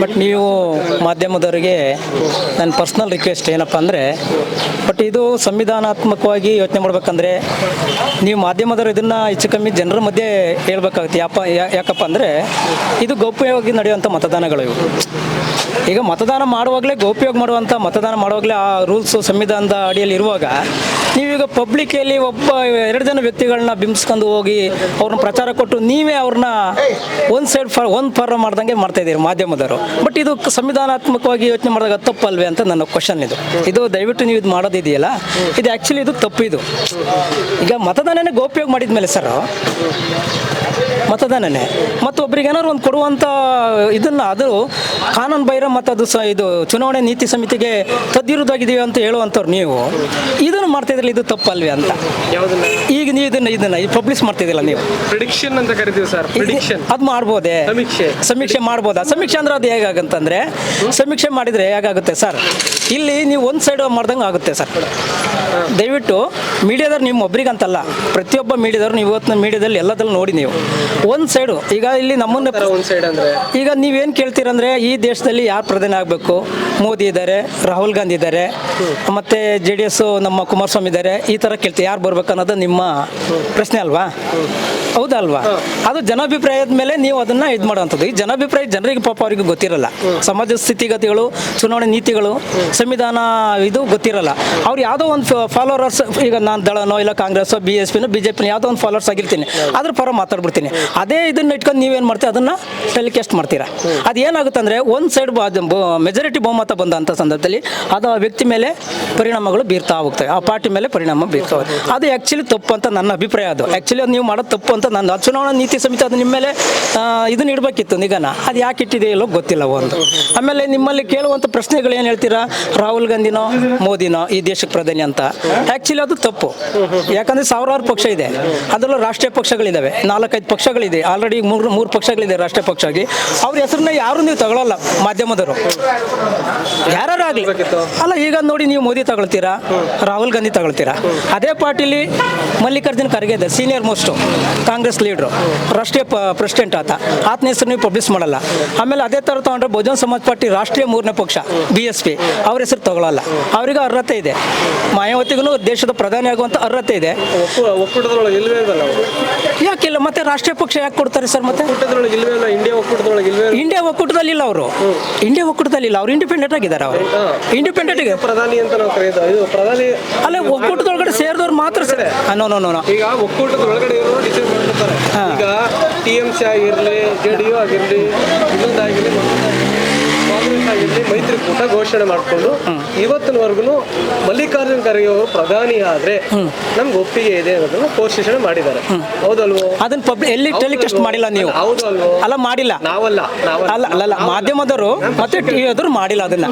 But ನೀವು ಮಾಧ್ಯಮದವರಿಗೆ ನನ್ನ personal request ಏನಪ್ಪ ಅಂದರೆ, ಬಟ್ ಇದು ಸಂವಿಧಾನಾತ್ಮಕವಾಗಿ ಯೋಚನೆ ಮಾಡ್ಬೇಕಂದ್ರೆ ನೀವು ಮಾಧ್ಯಮದವರು ಇದನ್ನು ಹೆಚ್ಚು ಕಮ್ಮಿ ಜನರ ಮಧ್ಯೆ ಹೇಳ್ಬೇಕಾಗುತ್ತೆ. ಯಾಕಪ್ಪ ಅಂದರೆ ಇದು ಗೌಪ್ಯವಾಗಿ ನಡೆಯುವಂಥ ಮತದಾನಗಳು ಇವು. ಈಗ ಮತದಾನ ಮಾಡುವಾಗಲೇ ಗೌಪ್ಯವಾಗಿ ಮಾಡುವಂಥ ಮತದಾನ ಮಾಡುವಾಗಲೇ ಆ ರೂಲ್ಸು ಸಂವಿಧಾನದ ಅಡಿಯಲ್ಲಿ ಇರುವಾಗ ನೀವೀಗ ಪಬ್ಲಿಕಲ್ಲಿ ಒಬ್ಬ 2 ಜನ ವ್ಯಕ್ತಿಗಳನ್ನ ಬಿಂಬಿಸ್ಕೊಂಡು ಹೋಗಿ ಅವ್ರನ್ನ ಪ್ರಚಾರ ಕೊಟ್ಟು ನೀವೇ ಅವ್ರನ್ನ ಒಂದು ಫಾರ್ಮ್ ಮಾಡ್ದಂಗೆ ಮಾಡ್ತಾಯಿದ್ದೀರಿ ಮಾಧ್ಯಮದವರು. ಬಟ್ ಇದು ಸಂವಿಧಾನಾತ್ಮಕವಾಗಿ ಯೋಚನೆ ಮಾಡಿದಾಗ ತಪ್ಪಲ್ವೇ ಅಂತ ನನ್ನ ಕ್ವಶನ್ ಇದು ದಯವಿಟ್ಟು ನೀವು ಇದು ಮಾಡೋದಿದೆಯಲ್ಲ, ಇದು ಆ್ಯಕ್ಚುಲಿ ಇದು ತಪ್ಪು. ಇದು ಈಗ ಮತದಾನನೇ ಗೌಪ್ಯವಾಗಿ ಮಾಡಿದ ಮೇಲೆ ಸರ್, ಮತದಾನನೇ ಮತ್ತು ಒಬ್ರಿಗೆ ಏನಾದ್ರು ಒಂದು ಕೊಡುವಂಥ ಇದನ್ನು ಅದು ಕಾನೂನು ಬೈರ ಮತ್ತು ಅದು ಇದು ಚುನಾವಣೆ ನೀತಿ ಸಮಿತಿಗೆ ತದ್ವಿರುದ್ಧವಾಗಿದೆಯೋ ಅಂತ ಹೇಳುವಂಥವ್ರು ನೀವು ಇದನ್ನು ಮಾಡ್ತಾಯಿದ್ರಲ್ಲ, ಇದು ತಪ್ಪಲ್ವೇ ಅಂತ. ಈಗ ನೀವು ಇದನ್ನು ಪಬ್ಲಿಷ್ ಮಾಡ್ತಿದ್ದಿಲ್ಲ ನೀವು ಪ್ರಿಡಿಕ್ಷನ್ ಅಂತ ಕರಿತೀವಿ ಸರ್. ಪ್ರಿಡಿಕ್ಷನ್ ಅದು ಮಾಡ್ಬೋದೇ? ಸಮೀಕ್ಷೆ ಮಾಡ್ಬೋದಾ? ಸಮೀಕ್ಷೆ ಅಂದ್ರೆ ಅದು ಹೇಗಾಗಂತಂದರೆ, ಸಮೀಕ್ಷೆ ಮಾಡಿದರೆ ಹೇಗಾಗುತ್ತೆ ಸರ್, ಇಲ್ಲಿ ನೀವು ಒಂದು ಸೈಡ್ ಮಾಡ್ದಂಗೆ ಆಗುತ್ತೆ ಸರ್. ದಯವಿಟ್ಟು ಮೀಡಿಯಾದವ್ರು ನಿಮ್ಮ ಒಬ್ರಿಗಂತಲ್ಲ, ಪ್ರತಿಯೊಬ್ಬ ಮೀಡಿಯಾದವ್ರು ನೀವು ಇವತ್ತಿನ ಮೀಡಿಯಾದಲ್ಲಿ ಎಲ್ಲದಲ್ಲೂ ನೋಡಿ ನೀವು ಒಂದು ಸೈಡು. ಈಗ ಇಲ್ಲಿ ನಮ್ಮನ್ನು ಈಗ ನೀವೇನು ಕೇಳ್ತೀರಂದರೆ ಈ ದೇಶದಲ್ಲಿ ಯಾರು ಪ್ರಧಾನಿ ಆಗಬೇಕು, ಮೋದಿ ಇದ್ದಾರೆ, ರಾಹುಲ್ ಗಾಂಧಿ ಇದ್ದಾರೆ, ಮತ್ತು JDS ನಮ್ಮ ಕುಮಾರಸ್ವಾಮಿ ಇದ್ದಾರೆ, ಈ ಥರ ಕೇಳ್ತೀವಿ ಯಾರು ಬರ್ಬೇಕು ಅನ್ನೋದು ನಿಮ್ಮ ಪ್ರಶ್ನೆ ಅಲ್ವಾ? ಹೌದಲ್ವಾ? ಅದು ಜನಾಭಿಪ್ರಾಯದ ಮೇಲೆ ನೀವು ಅದನ್ನು ಇದು ಮಾಡುವಂಥದ್ದು. ಈ ಜನಾಭಿಪ್ರಾಯ ಜನರಿಗೆ ಪಾಪ ಅವರಿಗೆ ಗೊತ್ತಿರಲ್ಲ, ಸಮಾಜದ ಸ್ಥಿತಿಗತಿಗಳು, ಚುನಾವಣೆ ನೀತಿಗಳು, ಸಂವಿಧಾನ ಇದು ಗೊತ್ತಿರಲ್ಲ. ಅವ್ರು ಯಾವುದೋ ಒಂದು ಫಾಲೋವರ್ಸ್, ಈಗ ನಾನು ದಳನೋ ಇಲ್ಲ ಕಾಂಗ್ರೆಸ್ಸೋ BSPನೋ BJPನೋ ಯಾವುದೋ ಒಂದು ಫಾಲೋವರ್ಸ್ ಆಗಿರ್ತೀನಿ, ಅದ್ರ ಪರ ಮಾತಾಡ್ಬಿಡ್ತೀನಿ. ಅದೇ ಇದನ್ನು ಇಟ್ಕೊಂಡು ನೀವೇನು ಮಾಡ್ತೀವಿ ಅದನ್ನು ಟೆಲಿಕಾಸ್ಟ್ ಮಾಡ್ತೀರಾ. ಅದು ಏನಾಗುತ್ತೆ ಅಂದರೆ ಒಂದು ಸೈಡ್ ಮೆಜಾರಿಟಿ ಬಹುಮತ ಬಂದಂಥ ಸಂದರ್ಭದಲ್ಲಿ ಅದು ಆ ವ್ಯಕ್ತಿ ಮೇಲೆ ಪರಿಣಾಮಗಳು ಬೀರ್ತಾ ಹೋಗ್ತವೆ, ಆ ಪಾರ್ಟಿ ಮೇಲೆ ಪರಿಣಾಮ ಬೀರ್ತಾ ಹೋಗ್ತವೆ. ಅದು ಆ್ಯಕ್ಚುಲಿ ತಪ್ಪು ಅಂತ ನನ್ನ ಅಭಿಪ್ರಾಯ. ಅದು ಆ್ಯಕ್ಚುಲಿ ಅದು ನೀವು ಮಾಡೋದು ತಪ್ಪು ಅಂತ ನನ್ನ ಚುನಾವಣಾ ನೀತಿ ಸಮಿತಿ ಅದು ನಿಮ್ಮ ಮೇಲೆ ಇದನ್ನ ಇಡಬೇಕಿತ್ತು ನಿಗನ. ಅದು ಯಾಕೆ ಇಟ್ಟಿದೆ ಇಲ್ಲೋ ಗೊತ್ತಿಲ್ಲ ಒಂದು. ಆಮೇಲೆ ನಿಮ್ಮಲ್ಲಿ ಕೇಳುವಂಥ ಪ್ರಶ್ನೆಗಳು ಏನು ಹೇಳ್ತೀರಾ, ರಾಹುಲ್ ಗಾಂಧಿನೋ ಮೋದಿನೋ ಈ ದೇಶಕ್ಕೆ ಪ್ರಧಾನಿ ಅಂತ. ಆ್ಯಕ್ಚುಲಿ ಅದು ತಪ್ಪು. ಯಾಕಂದರೆ ಸಾವಿರಾರು ಪಕ್ಷ ಇದೆ, ಅದರಲ್ಲೂ ರಾಷ್ಟ್ರೀಯ ಪಕ್ಷಗಳಿದ್ದಾವೆ, 4-5 ಪಕ್ಷಗಳಿದೆ ಆಲ್ರೆಡಿ, ಮೂರು ಪಕ್ಷಗಳಿದೆ ರಾಷ್ಟ್ರೀಯ ಪಕ್ಷ ಆಗಿ. ಅವ್ರ ಹೆಸರನ್ನ ಯಾರು ನೀವು ತಗೊಳ್ಳಲ್ಲ ಮಾಧ್ಯಮದವರು, ಯಾರಾಗಲಿ ಅಲ್ಲ. ಈಗ ನೋಡಿ, ನೀವು ಮೋದಿ ತಗೊಳ್ತೀರಾ, ರಾಹುಲ್ ಗಾಂಧಿ ತಗೊಳ್ತೀರಾ, ಅದೇ ಪಾರ್ಟಿಲಿ ಮಲ್ಲಿಕಾರ್ಜುನ್ ಖರ್ಗೆ ಇದೆ, ಸೀನಿಯರ್ ಮೋಸ್ಟು ಕಾಂಗ್ರೆಸ್ ಲೀಡ್ರು, ರಾಷ್ಟ್ರೀಯ ಪ್ರೆಸಿಡೆಂಟ್ ಆತನ ಹೆಸರು ನೀವು ಪಬ್ಲಿಷ್ ಮಾಡಲ್ಲ. ಆಮೇಲೆ ಅದೇ ಥರ ತಗೊಂಡ್ರೆ ಬಹುಜನ ಸಮಾಜ್ ಪಾರ್ಟಿ ರಾಷ್ಟ್ರೀಯ 3ನೇ ಪಕ್ಷ BSP, ಅವ್ರ ಹೆಸರು ತಗೊಳ್ಳಲ್ಲ. ಅವ್ರಿಗೆ ಅರ್ಹತೆ ಇದೆ, ಮಾಯಾವತಿಗೂ ದೇಶದ ಪ್ರಧಾನಿ ಆಗುವಂಥ ಅರ್ಹತೆ ಇದೆ. ಯಾಕಿಲ್ಲ? ಮತ್ತೆ ರಾಷ್ಟ್ರೀಯ ಪಕ್ಷ ಯಾಕೆ ಕೊಡ್ತಾರೆ ಸರ್? ಮತ್ತೆ ಇಂಡಿಯಾ ಒಕ್ಕೂಟದಲ್ಲಿ ಇಲ್ಲ ಅವರು, ಇಂಡಿಯಾ ಒಕ್ಕೂಟದಲ್ಲಿ ಇಲ್ಲ, ಅವ್ರು ಇಂಡಿಪೆಂಡೆಂಟ್ ಆಗಿದ್ದಾರೆ. ಅವರು ಇಂಡಿಪೆಂಡೆಂಟ್ ಪ್ರಧಾನಿ ಅಂತ ನಾವು ಕರೆಯೋದು. ಪ್ರಧಾನಿ ಅಲ್ಲ, ಒಕ್ಕೂಟದೊಳಗಡೆ ಸೇರಿದವ್ರು ಮಾತ್ರ ಸರ್. ನೋ ಈಗ ಒಕ್ಕೂಟದ ಒಳಗಡೆ ಡಿಸೈಡ್ ಮಾಡ್ತಾರೆ. ಈಗ TMC ಆಗಿರಲಿ, JDU ಆಗಿರಲಿ, ಇನ್ನೊಂದಾಗಿರಲಿ, ಕಾಂಗ್ರೆಸ್ ಆಗಿರಲಿ, ಮೈತ್ರಿಕೂಟ ಘೋಷಣೆ ಮಾಡಿಕೊಂಡು ಇವತ್ತಿನವರೆಗೂ ಮಲ್ಲಿಕಾರ್ಜುನ್ ಖರ್ಗೆ ಅವರು ಪ್ರಧಾನಿ ಆದ್ರೆ ನಮ್ಗೆ ಒಪ್ಪಿಗೆ ಇದೆ ಅನ್ನೋದನ್ನ ಘೋಷಣೆ ಮಾಡಿದ್ದಾರೆ. ಹೌದಲ್ವೋ? ಅದನ್ನ ಎಲ್ಲಿ ಟೆಲಿಕಾಸ್ಟ್ ಮಾಡಿಲ್ಲ ನೀವು? ಹೌದಲ್ವೋ? ಅಲ್ಲ, ಮಾಡಿಲ್ಲ. ನಾವಲ್ಲ ಅಲ್ಲ ಮಾಧ್ಯಮದವರು ಮತ್ತೆ TV ಮಾಡಿಲ್ಲ ಅದನ್ನ.